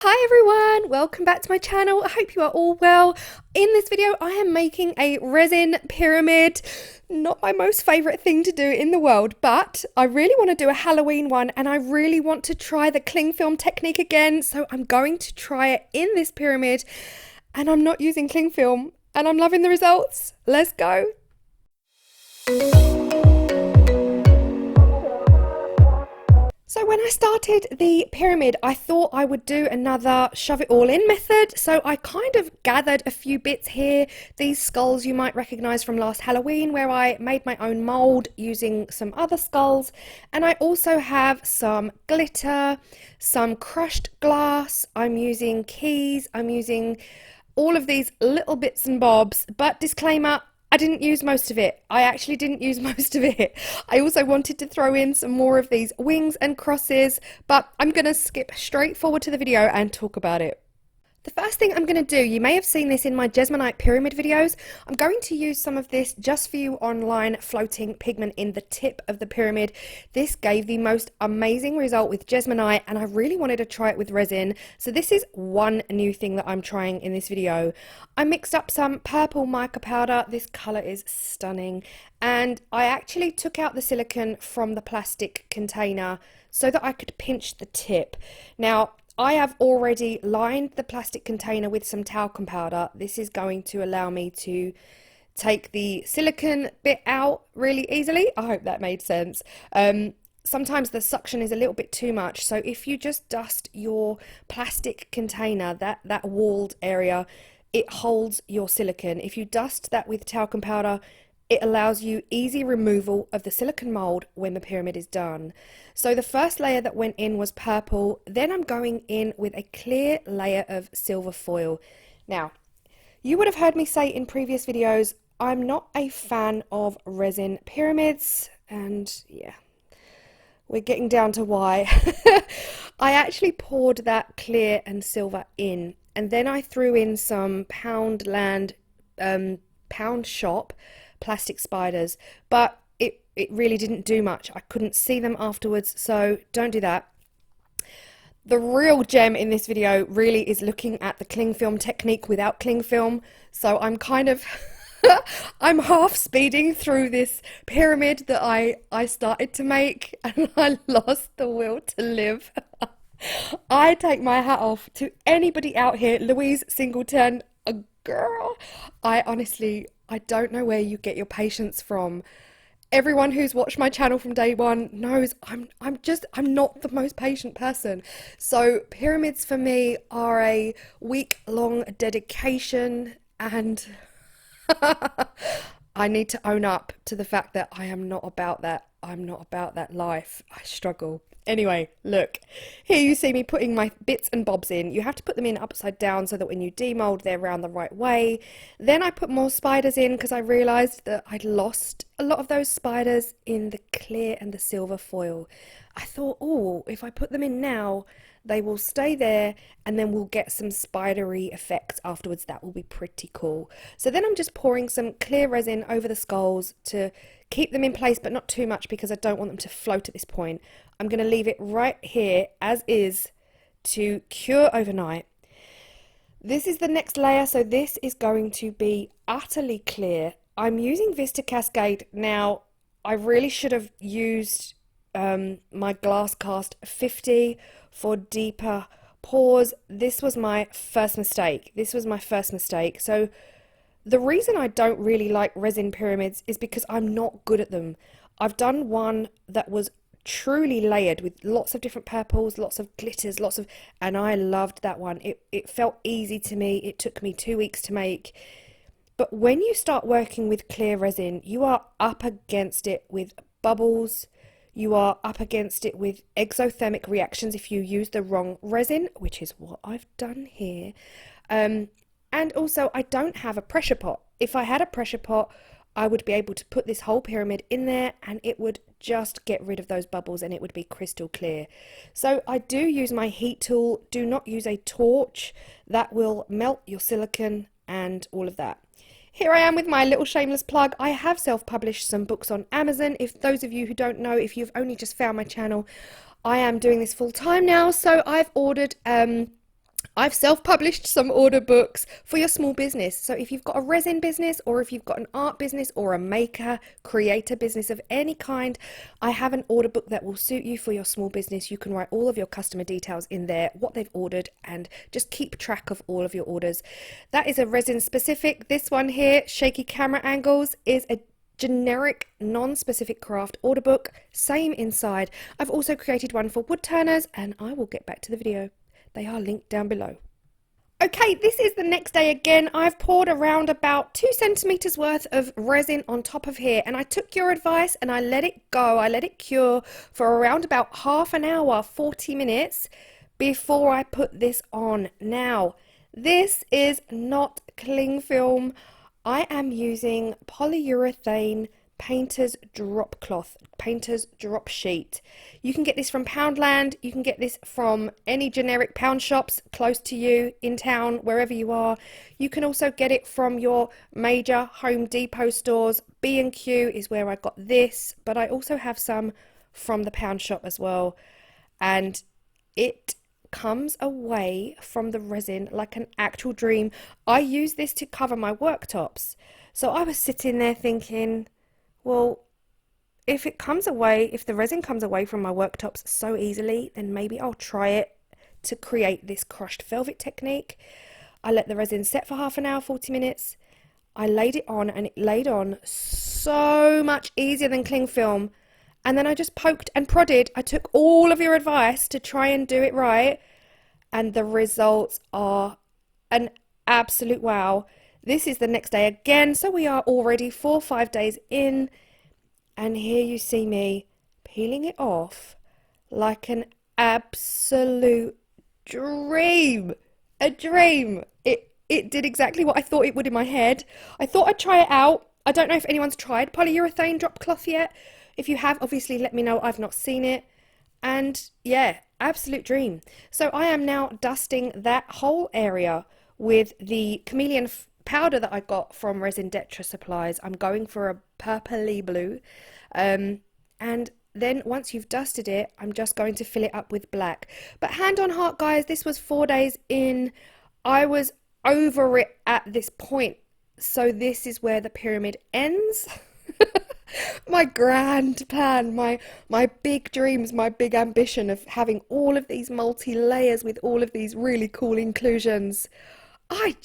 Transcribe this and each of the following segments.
Hi everyone, welcome back to my channel. I hope you are all well. In this video I am making a resin pyramid. Not my most favourite thing to do in the world, but I really want to do a Halloween one and I really want to try the cling film technique again. So I'm going to try it in this pyramid and I'm not using cling film and I'm loving the results. Let's go. So when I started the pyramid, I thought I would do another shove it all in method. So I kind of gathered a few bits here. These skulls you might recognize from last Halloween, where I made my own mold using some other skulls. And I also have some glitter, some crushed glass. I'm using keys. I'm using all of these little bits and bobs, but disclaimer, I didn't use most of it. I actually didn't use most of it. I also wanted to throw in some more of these wings and crosses, but I'm going to skip straight forward to the video and talk about it. The first thing I'm going to do, you may have seen this in my Jesmonite pyramid videos, I'm going to use some of this Just For You online floating pigment in the tip of the pyramid. This gave the most amazing result with Jesmonite and I really wanted to try it with resin. So this is one new thing that I'm trying in this video. I mixed up some purple mica powder. This colour is stunning. And I actually took out the silicone from the plastic container so that I could pinch the tip. Now, I have already lined the plastic container with some talcum powder. This is going to allow me to take the silicone bit out really easily. I hope that made sense. Sometimes the suction is a little bit too much, so if you just dust your plastic container, that walled area, it holds your silicone. If you dust that with talcum powder, it allows you easy removal of the silicone mold when the pyramid is done. So the first layer that went in was purple, then I'm going in with a clear layer of silver foil. Now, you would have heard me say in previous videos, I'm not a fan of resin pyramids, and yeah, we're getting down to why. I actually poured that clear and silver in, and then I threw in some Pound Shop plastic spiders, but it really didn't do much. I couldn't see them afterwards, so don't do that. The real gem in this video really is looking at the cling film technique without cling film. So I'm kind of I'm half speeding through this pyramid that I started to make and I lost the will to live. I take my hat off to anybody out here. Louise Singleton, a girl. I don't know where you get your patience from. Everyone who's watched my channel from day one knows I'm not the most patient person. So pyramids for me are a week-long dedication, and I need to own up to the fact that I am not about that. I'm not about that life. I struggle. Anyway, look, here you see me putting my bits and bobs in. You have to put them in upside down so that when you demold, they're round the right way. Then I put more spiders in because I realised that I'd lost a lot of those spiders in the clear and the silver foil. I thought, oh, if I put them in now, they will stay there and then we'll get some spidery effects afterwards. That will be pretty cool. So then I'm just pouring some clear resin over the skulls to keep them in place, but not too much because I don't want them to float at this point. I'm going to leave it right here as is to cure overnight. This is the next layer, so this is going to be utterly clear. I'm using Vista Cascade. Now, I really should have used my glass cast 50 for deeper pours. This was my first mistake. So the reason I don't really like resin pyramids is because I'm not good at them. I've done one that was truly layered with lots of different purples, lots of glitters, and I loved that one. It felt easy to me. It took me 2 weeks to make. But when you start working with clear resin, you are up against it with bubbles. You are up against it with exothermic reactions if you use the wrong resin, which is what I've done here. And also, I don't have a pressure pot. If I had a pressure pot, I would be able to put this whole pyramid in there and it would just get rid of those bubbles and it would be crystal clear. So I do use my heat tool. Do not use a torch. That will melt your silicone and all of that. Here I am with my little shameless plug. I have self-published some books on Amazon. If those of you who don't know, if you've only just found my channel, I am doing this full time now. So I've ordered I've self-published some order books for your small business. So if you've got a resin business, or if you've got an art business, or a maker, creator business of any kind, I have an order book that will suit you for your small business. You can write all of your customer details in there, what they've ordered, and just keep track of all of your orders. That is a resin specific. This one here, Shaky Camera Angles, is a generic non-specific craft order book, same inside. I've also created one for Woodturners, and I will get back to the video. They are linked down below. Okay, this is the next day again. I've poured around about 2 centimeters worth of resin on top of here, and I took your advice and I let it go. I let it cure for around about half an hour, 40 minutes before I put this on. Now, this is not cling film. I am using Polyurethane Painters drop cloth, Painters drop sheet. You can get this from Poundland. You can get this from any generic pound shops close to you, in town, wherever you are. You can also get it from your major Home Depot stores. B&Q is where I got this, but I also have some from the pound shop as well. And it comes away from the resin like an actual dream. I use this to cover my worktops. So I was sitting there thinking, well, if the resin comes away from my worktops so easily, then maybe I'll try it to create this crushed velvet technique. I let the resin set for half an hour, 40 minutes. I laid it on, and it laid on so much easier than cling film. And then I just poked and prodded. I took all of your advice to try and do it right, and the results are an absolute wow. This is the next day again, so we are already 4 or 5 days in, and here you see me peeling it off like an absolute dream. A dream. It did exactly what I thought it would in my head. I thought I'd try it out. I don't know if anyone's tried polyurethane drop cloth yet. If you have, obviously let me know. I've not seen it. And yeah, absolute dream. So I am now dusting that whole area with the chameleon powder that I got from Resin Detra Supplies. I'm going for a purpley blue. And then once you've dusted it, I'm just going to fill it up with black. But hand on heart, guys, this was 4 days in. I was over it at this point. So this is where the pyramid ends. My grand plan, my big dreams, my big ambition of having all of these multi-layers with all of these really cool inclusions. I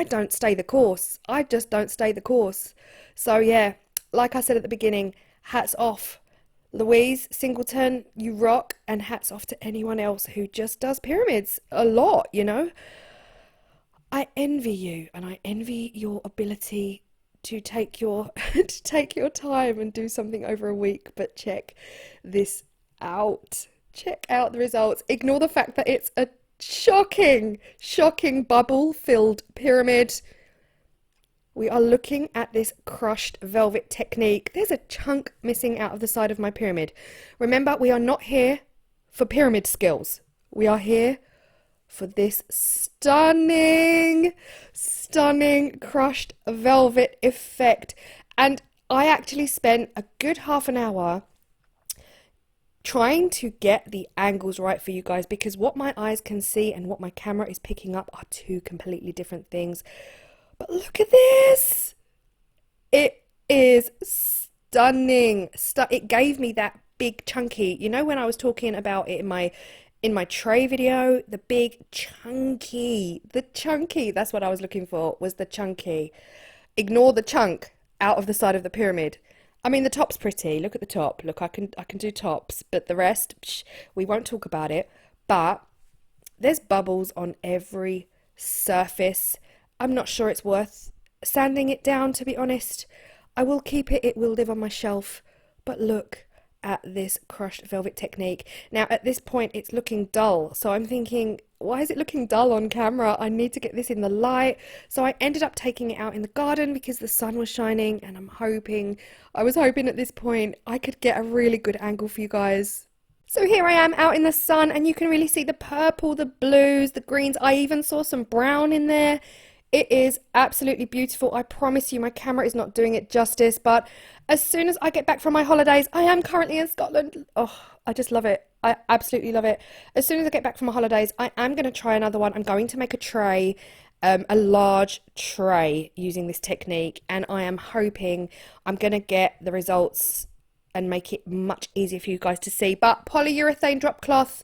don't stay the course. I just don't stay the course. So yeah, like I said at the beginning, hats off. Louise Singleton, you rock, and hats off to anyone else who just does pyramids a lot, you know. I envy you, and I envy your ability to take your time and do something over a week. But check this out. Check out the results. Ignore the fact that it's a shocking bubble-filled pyramid. We are looking at this crushed velvet technique. There's a chunk missing out of the side of my pyramid. Remember, we are not here for pyramid skills. We are here for this stunning crushed velvet effect. And I actually spent a good half an hour trying to get the angles right for you guys, because what my eyes can see and what my camera is picking up are two completely different things. But look at this. It is stunning. It gave me that big chunky, you know, when I was talking about it in my tray video, the big chunky, that's what I was looking for, was the chunky. Ignore the chunk out of the side of the pyramid. I mean, the top's pretty. Look at the top. Look, I can do tops, but the rest, we won't talk about it. But there's bubbles on every surface. I'm not sure it's worth sanding it down, to be honest. I will keep it. It will live on my shelf. But look at this crushed velvet technique. Now, at this point, it's looking dull. So I'm thinking, why is it looking dull on camera? I need to get this in the light. So I ended up taking it out in the garden because the sun was shining, and I was hoping at this point I could get a really good angle for you guys. So here I am out in the sun, and you can really see the purple, the blues, the greens. I even saw some brown in there. It is absolutely beautiful. I promise you, my camera is not doing it justice, but as soon as I get back from my holidays, I am currently in Scotland. Oh, I just love it. I absolutely love it. As soon as I get back from my holidays, I am going to try another one. I'm going to make a tray, a large tray using this technique, and I am hoping I'm going to get the results and make it much easier for you guys to see. But polyurethane drop cloth,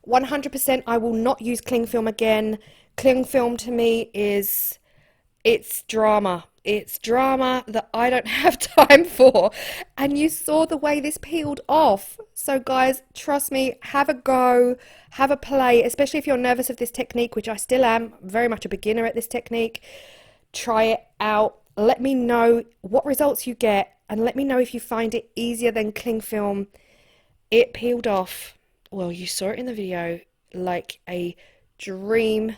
100%. I will not use cling film again. Cling film to me it's drama. It's drama that I don't have time for. And you saw the way this peeled off. So guys, trust me, have a go, have a play, especially if you're nervous of this technique, which I still am, very much a beginner at this technique. Try it out. Let me know what results you get, and let me know if you find it easier than cling film. It peeled off, well, you saw it in the video, like a dream.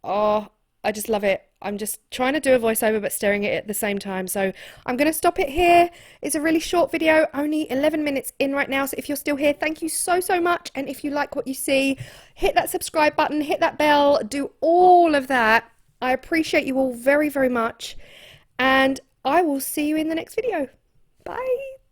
Oh, I just love it. I'm just trying to do a voiceover but staring at it at the same time. So I'm going to stop it here. It's a really short video, only 11 minutes in right now. So if you're still here, thank you so, so much. And if you like what you see, hit that subscribe button, hit that bell, do all of that. I appreciate you all very, very much. And I will see you in the next video. Bye.